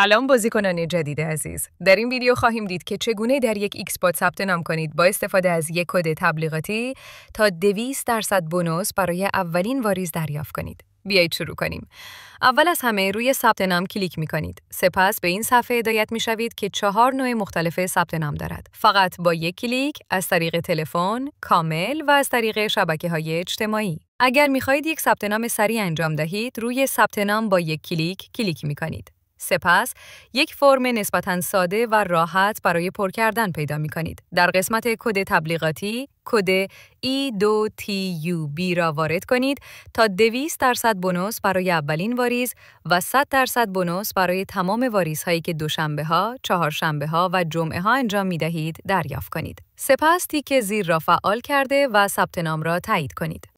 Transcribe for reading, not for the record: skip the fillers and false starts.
سلام بازیکنان جدید عزیز. در این ویدیو خواهیم دید که چگونه در یک ایکس بات ثبت نام کنید با استفاده از یک کد تبلیغاتی تا 200% بونوس برای اولین واریز دریافت کنید. بیایید شروع کنیم. اول از همه روی ثبت نام کلیک می کنید. سپس به این صفحه هدایت می شوید که 4 نوع مختلف ثبت نام دارد. فقط با یک کلیک از طریق تلفن، کامل و از طریق شبکه‌های اجتماعی. اگر می خواهید یک ثبت نام سریع انجام دهید، روی ثبت نام با یک کلیک می کنید. سپس یک فرم نسبتاً ساده و راحت برای پر کردن پیدا می کنید. در قسمت کد تبلیغاتی، کد E2TUB را وارد کنید تا 200% بونوس برای اولین واریز و 100% بونوس برای تمام واریزهایی که دوشنبه‌ها، چهارشنبه‌ها و جمعه‌ها انجام می دهید دریافت کنید. سپس تیک زیر را فعال کرده و ثبت نام را تایید کنید.